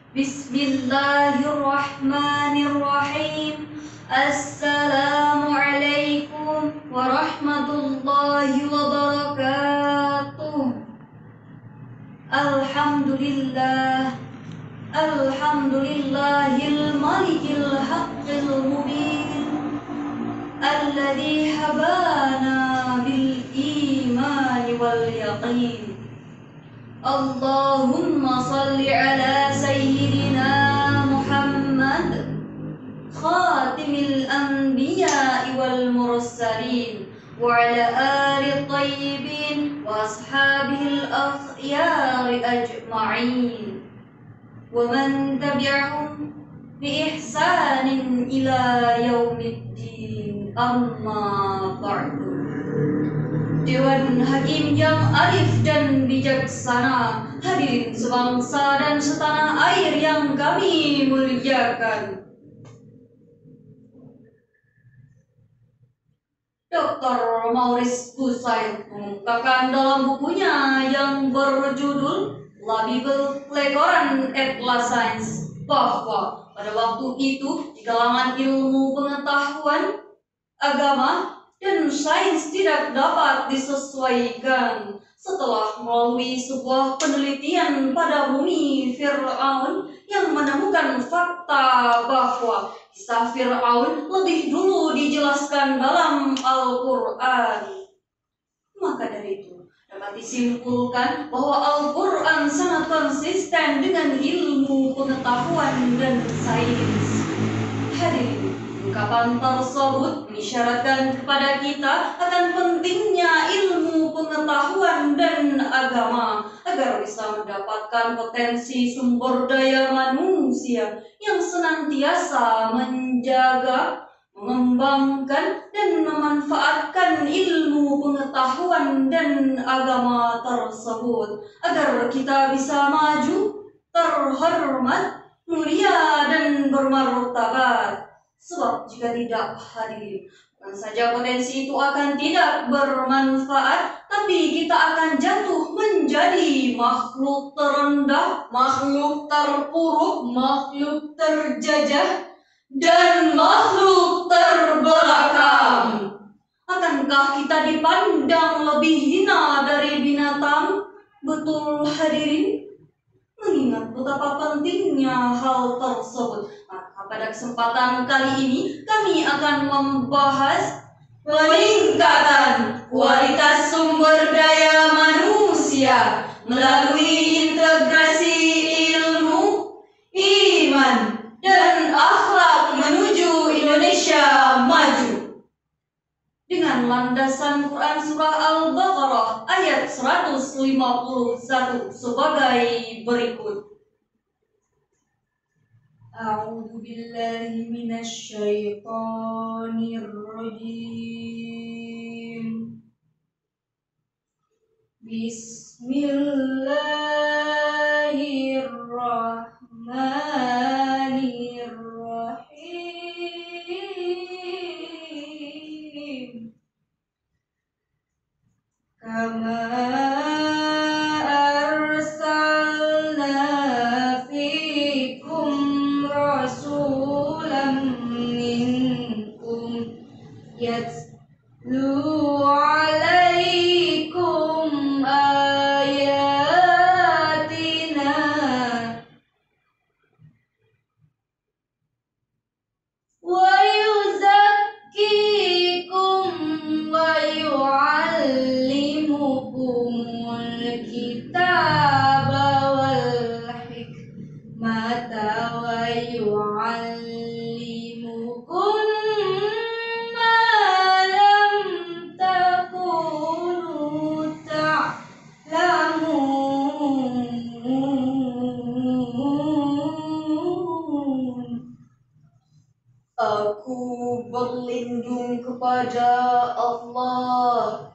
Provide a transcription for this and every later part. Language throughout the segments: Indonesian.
Bismillahirrahmanirrahim. Assalamualaikum warahmatullahi wabarakatuh. Alhamdulillah. Alhamdulillahil malikil haqqil mubin alladzi habana bil imani wal yaqin. Allahumma salli ala sayyidina Muhammad khatimil anbiya'i wal mursalin wa ala ali tayyibin wa ashabil akhyari ajma'in wa man tabi'ahum bi ihsanin ila yaumiddin, amma ba'du. Dewan Hakim yang arif dan bijaksana, hadirin sebangsa dan setanah air yang kami muliakan. Dr. Maurice Bucaille mengungkapkan dalam bukunya yang berjudul Labibel Lekoran Atlas Science bahwa pada waktu itu di kalangan ilmu pengetahuan, agama, dan sains tidak dapat disesuaikan. Setelah melalui sebuah penelitian pada bumi Fir'aun yang menemukan fakta bahwa kisah Fir'aun lebih dulu dijelaskan dalam Al-Quran, maka dari itu dapat disimpulkan bahwa Al-Quran sangat konsisten dengan ilmu pengetahuan dan sains. Hadirin, ungkapan tersebut mengisyaratkan kepada kita akan pentingnya ilmu pengetahuan dan agama agar bisa mendapatkan potensi sumber daya manusia yang senantiasa menjaga, mengembangkan, dan memanfaatkan ilmu pengetahuan dan agama tersebut agar kita bisa maju, terhormat, mulia, dan bermartabat. Sebab jika tidak, hadirin, bukan saja potensi itu akan tidak bermanfaat, tapi kita akan jatuh menjadi makhluk terendah, makhluk terpuruk, makhluk terjajah, dan makhluk terbelakang. Akankah kita dipandang lebih hina dari binatang? Betul, hadirin? Mengingat betapa pentingnya hal tersebut, maka pada kesempatan kali ini kami akan membahas peningkatan kualitas sumber daya manusia melalui integrasi ilmu, iman, dan akhlak menuju Indonesia maju dengan landasan Quran Surah Al-Baqarah ayat 151 sebagai berikut. A'udzu billahi minasy syaithanir rajim. Bismillahirrahmanirrahim. Kama arsalna fikum rasulan minkum yatlu alaikum ayatina wa yuzakkikum wa yu'allimukumul kitaba wal hikmata wa yu'allimukum ma lam takunu ta'lamun. Aku berlindung kepada Allah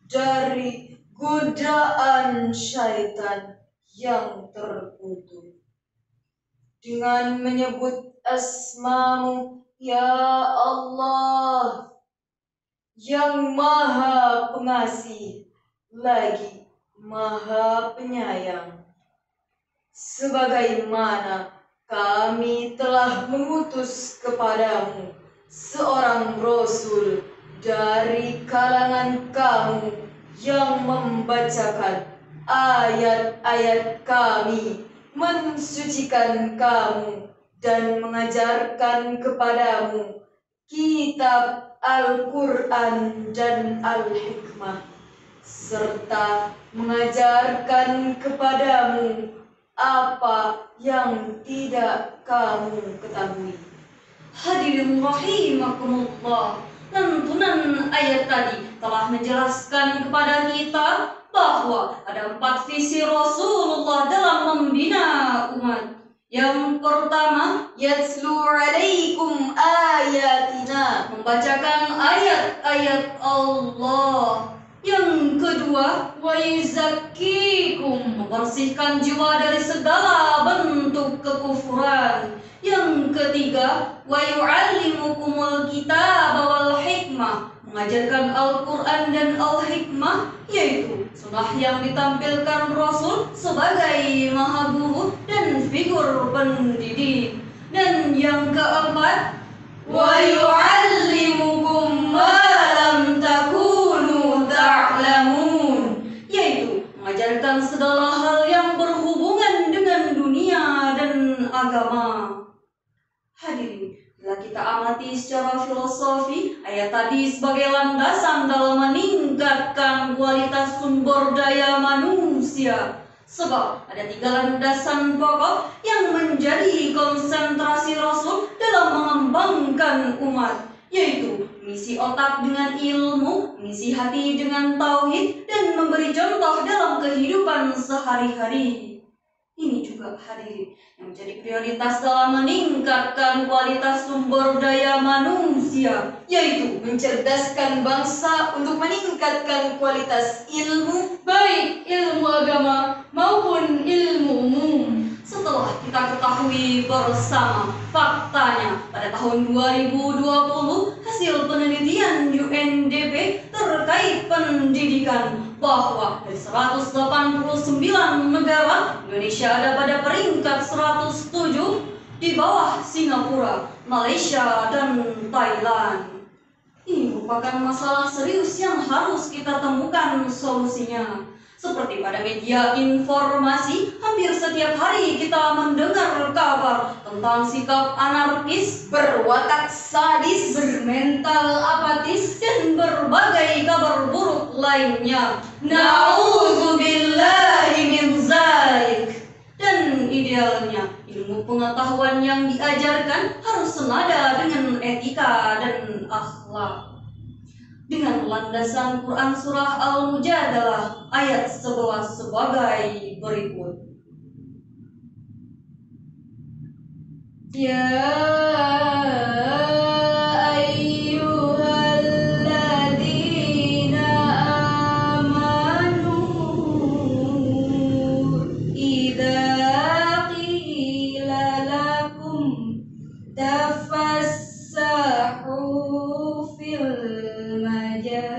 dari godaan syaitan yang terkutuk dengan menyebut asma-Mu, ya Allah, yang Maha Pengasih lagi Maha Penyayang. sebagaimana kami telah mengutus kepadamu seorang Rasul dari kalangan kamu yang membacakan ayat-ayat kami, mensucikan kamu, dan mengajarkan kepadamu kitab Al-Quran dan Al-Hikmah, serta mengajarkan kepadamu apa yang tidak kamu ketahui. Hadirin rahimakumullah, lantunan ayat tadi telah menjelaskan kepada kita bahwa ada 4 visi Rasulullah dalam membina umat. Yang pertama, Yatslu alaikum ayatina, membacakan ayat-ayat Allah. Yang kedua, wa yuzakkikum, membersihkan jiwa dari segala bentuk kekufuran. Yang ketiga, wa yu'allimukumul kitab wal hikmah, mengajarkan Al-Quran dan Al-Hikmah, yaitu sunnah yang ditampilkan Rasul sebagai maha guru dan figur pendidik. Dan yang keempat, wa yu'allimukum ma lam takunu ta'lamun, yaitu mengajarkan segala hal yang berhubungan dengan dunia dan agama. Hadirin, bila kita amati secara filosofi, ayat tadi sebagai landasan dalam meningkatkan kualitas sumber daya manusia. Sebab ada 3 landasan pokok yang menjadi konsentrasi Rasul dalam mengembangkan umat, yaitu misi otak dengan ilmu, misi hati dengan tauhid, dan memberi contoh dalam kehidupan sehari-hari. Ini juga hadirin yang menjadi prioritas dalam meningkatkan kualitas sumber daya manusia, yaitu mencerdaskan bangsa untuk meningkatkan kualitas ilmu, baik ilmu agama maupun ilmu umum. Setelah kita ketahui bersama faktanya, pada tahun 2020 hasil penelitian UNDP terkait pendidikan bahwa dari 189 negara, Indonesia ada pada peringkat 107 di bawah Singapura, Malaysia, dan Thailand. Ini merupakan masalah serius yang harus kita temukan solusinya. Seperti pada media informasi, hampir setiap hari kita mendengar kabar tentang sikap anarkis, berwatak sadis, bermental apatis, dan berbagai kabar buruk lainnya. Na'udzubillahi min dzalik. Dan idealnya, ilmu pengetahuan yang diajarkan harus senada dengan etika dan akhlak. Dengan landasan Quran Surah Al-Mujadalah ayat 11 sebagai berikut. Ya ayyuhalladzina amanu idza qila lakum tafassahu fil majalis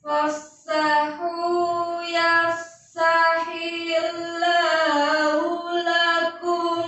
fassahu yafsahillahu lakum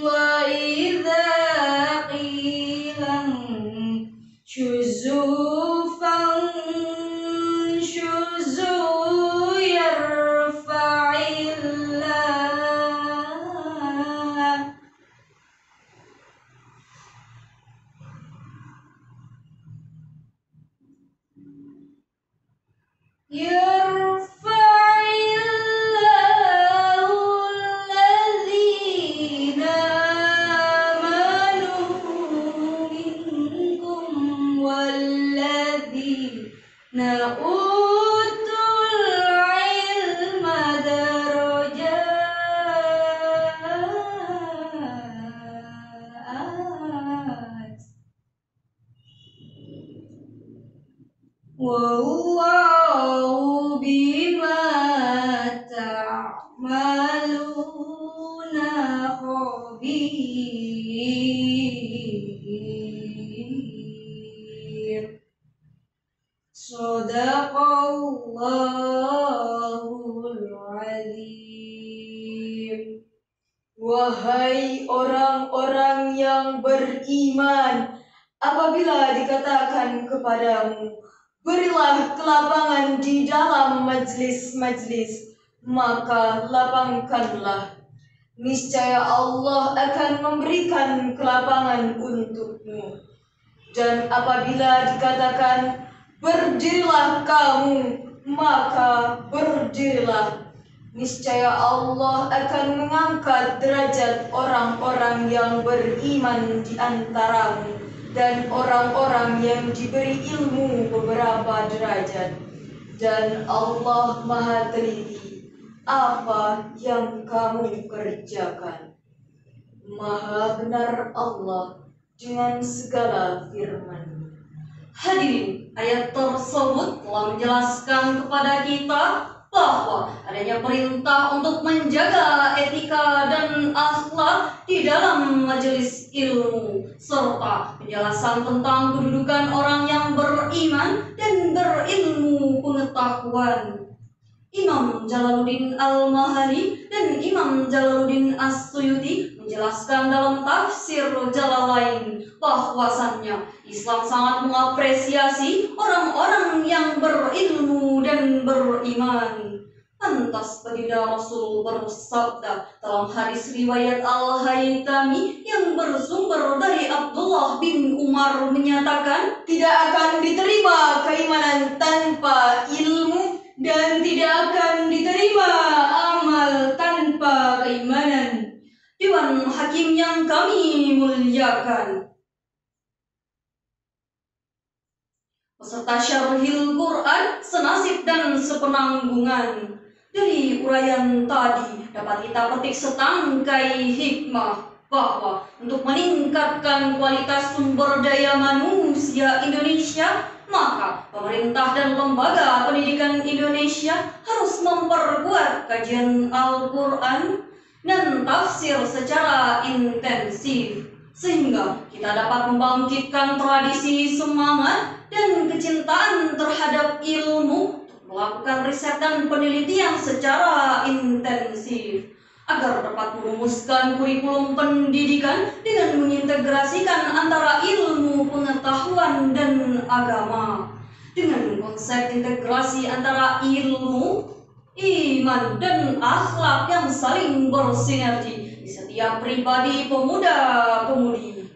wa idza qila syuzu fanshuzu yarfa'illah. Yarfa'illahu alladhina amanu minkum walladhina utul ilma darajat. Wallahu bima ta'maluna khabir. Wahai orang-orang yang beriman, apabila dikatakan kepadamu, berilah kelapangan di dalam majlis-majlis, maka lapangkanlah. Niscaya Allah akan memberikan kelapangan untukmu. Dan apabila dikatakan, berdirilah kamu, maka berdirilah. Niscaya Allah akan mengangkat derajat orang-orang yang beriman di antaramu dan orang-orang yang diberi ilmu beberapa derajat. Dan Allah Maha teliti apa yang kamu kerjakan. Maha benar Allah dengan segala firman. Hadirin, ayat tersebut telah menjelaskan kepada kita bahwa adanya perintah untuk menjaga etika dan akhlak di dalam majelis ilmu, serta penjelasan tentang kedudukan orang yang beriman dan berilmu pengetahuan. Imam Jalaluddin Al-Mahali dan Imam Jalaluddin As-Suyuti menjelaskan dalam tafsir Jalalain bahwasannya Islam sangat mengapresiasi orang-orang yang berilmu dan beriman. Pantas baginda Rasul bersabda dalam hadis riwayat Al-Haytami yang bersumber dari Abdullah bin Umar menyatakan, tidak akan diterima keimanan tanpa ilmu, dan tidak akan diterima amal tanpa keimanan. Dewan Hakim yang kami muliakan, peserta Syarhil Quran senasib dan sepenanggungan. Dari uraian tadi dapat kita petik setangkai hikmah bahwa untuk meningkatkan kualitas sumber daya manusia Indonesia, maka pemerintah dan lembaga pendidikan Indonesia harus memperkuat kajian Al-Quran dan tafsir secara intensif, sehingga kita dapat membangkitkan tradisi semangat dan kecintaan terhadap ilmu, melakukan riset dan penelitian secara intensif, agar dapat merumuskan kurikulum pendidikan dengan mengintegrasikan antara ilmu, pengetahuan, dan agama. Dengan konsep integrasi antara ilmu, iman, dan akhlak yang saling bersinergi di setiap pribadi pemuda-pemudi,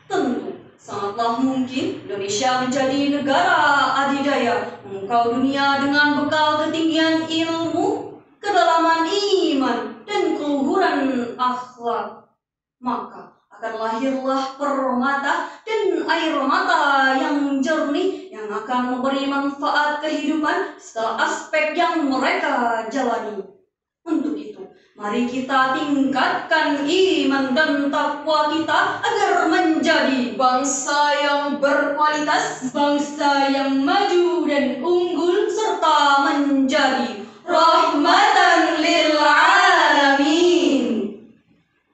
tentu sangatlah mungkin Indonesia menjadi negara adidaya, memukau dunia dengan bekal ketinggian ilmu, kedalaman iman, dan keluhuran akhlak. Maka akan lahirlah permata dan air mata yang jernih yang akan memberi manfaat kehidupan segala aspek yang mereka jalani. Untuk itu, mari kita tingkatkan iman dan takwa kita agar menjadi bangsa yang berkualitas, bangsa yang maju dan unggul, serta menjadi rahmatan lil alamin.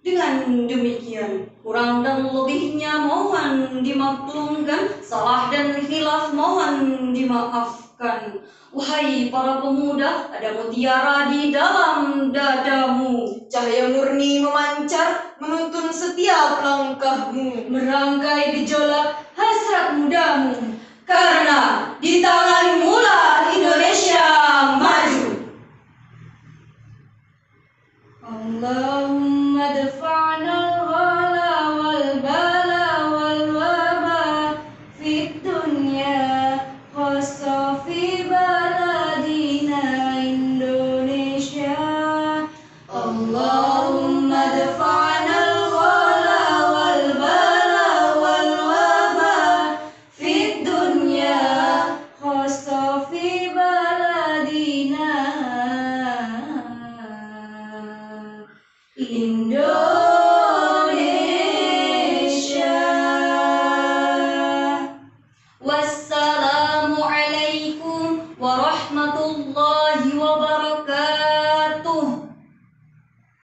Dengan demikian, kurang dan lebihnya mohon dimaklumkan, salah dan khilaf mohon dimaafkan. Wahai para pemuda, ada mutiara di dalam dadamu, cahaya murni memancar menuntun setiap langkahmu, merangkai gejolak hasrat mudamu, karena di tanganmu lah Indonesia maju.